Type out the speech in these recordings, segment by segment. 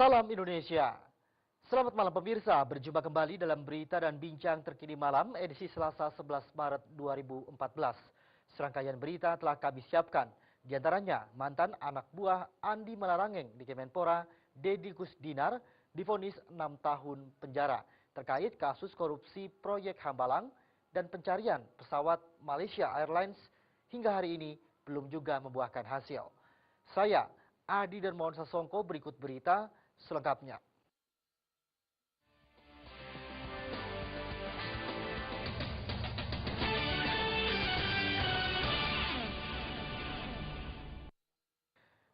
Salam Indonesia. Selamat malam pemirsa, berjumpa kembali dalam berita dan bincang terkini malam edisi Selasa 11 Maret 2014. Serangkaian berita telah kami siapkan. Di antaranya, mantan anak buah Andi Malarangeng di Kemenpora, Deddy Kusdinar, divonis 6 tahun penjara terkait kasus korupsi proyek Hambalang dan pencarian pesawat Malaysia Airlines hingga hari ini belum juga membuahkan hasil. Saya, Adi Darmawan Sasongko, berikut berita selengkapnya.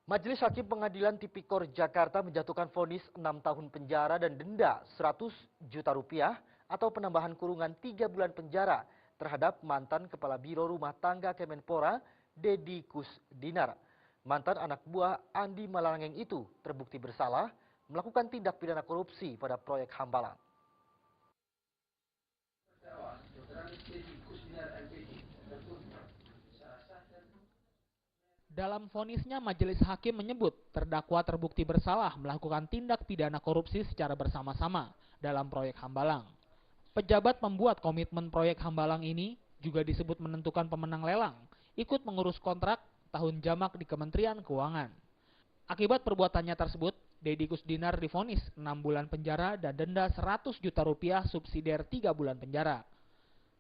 Majelis Hakim Pengadilan Tipikor Jakarta menjatuhkan vonis 6 tahun penjara dan denda 100 juta rupiah atau penambahan kurungan 3 bulan penjara terhadap mantan Kepala Biro Rumah Tangga Kemenpora, Deddy Kusdinar. Mantan anak buah Andi Malarangeng itu terbukti bersalah melakukan tindak pidana korupsi pada proyek Hambalang. Dalam vonisnya, majelis hakim menyebut terdakwa terbukti bersalah melakukan tindak pidana korupsi secara bersama-sama dalam proyek Hambalang. Pejabat pembuat komitmen proyek Hambalang ini juga disebut menentukan pemenang lelang, ikut mengurus kontrak tahun jamak di Kementerian Keuangan. Akibat perbuatannya tersebut, Deddy Kusdinar divonis 6 bulan penjara dan denda 100 juta rupiah subsidiar 3 bulan penjara.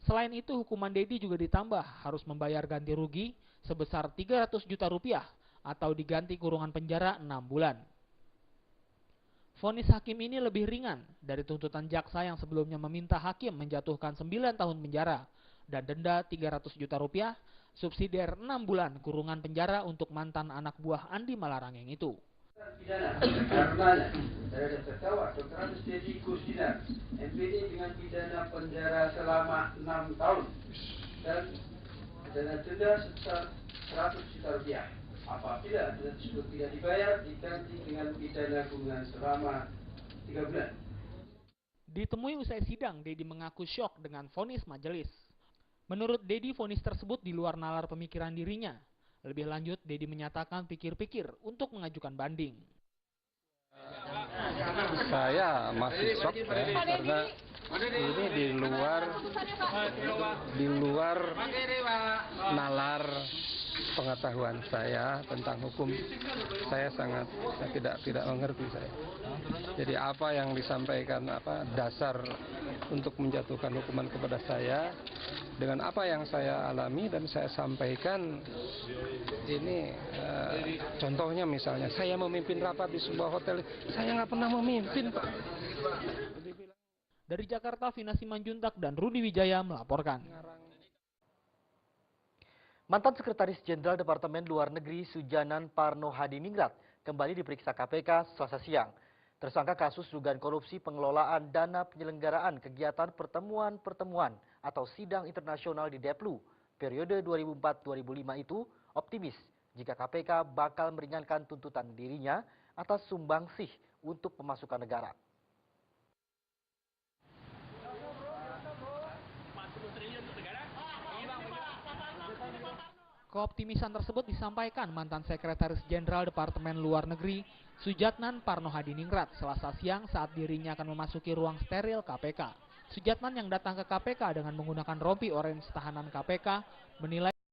Selain itu, hukuman Deddy juga ditambah harus membayar ganti rugi sebesar 300 juta rupiah atau diganti kurungan penjara 6 bulan. Vonis hakim ini lebih ringan dari tuntutan jaksa yang sebelumnya meminta hakim menjatuhkan 9 tahun penjara dan denda 300 juta rupiah, subsidiar 6 bulan kurungan penjara untuk mantan anak buah Andi Malarangeng itu. Pidana karenanya terhadap terdakwa Dr. Andes Deddy Kusdinar MPD dengan pidana penjara selama 6 tahun dan denda sebesar 100 juta rupiah. Apabila denda tersebut tidak dibayar, diganti dengan pidana kurungan selama 3 bulan. Ditemui usai sidang, Deddy mengaku syok dengan vonis majelis. Menurut Deddy, vonis tersebut di luar nalar pemikiran dirinya. Lebih lanjut, Deddy menyatakan pikir-pikir untuk mengajukan banding. Saya masih shock ya, karena ini di luar nalar pengetahuan saya tentang hukum. Saya sangat tidak mengerti saya. Jadi apa yang disampaikan dasar untuk menjatuhkan hukuman kepada saya dengan apa yang saya alami dan saya sampaikan ini contohnya misalnya saya memimpin rapat di sebuah hotel, saya nggak pernah memimpin, Pak. Dari Jakarta, Vina Simanjuntak dan Rudi Wijaya melaporkan. Mantan Sekretaris Jenderal Departemen Luar Negeri Sujanan Parno Hadiningrat kembali diperiksa KPK Selasa siang. Tersangka kasus dugaan korupsi pengelolaan dana penyelenggaraan kegiatan pertemuan-pertemuan atau sidang internasional di Deplu periode 2004-2005 itu optimis jika KPK bakal meringankan tuntutan dirinya atas sumbangsih untuk pemasukan negara. Keoptimisan tersebut disampaikan mantan Sekretaris Jenderal Departemen Luar Negeri Sujatnan Parno Hadiningrat Selasa siang saat dirinya akan memasuki ruang steril KPK. Sujatnan yang datang ke KPK dengan menggunakan rompi orange tahanan KPK menilai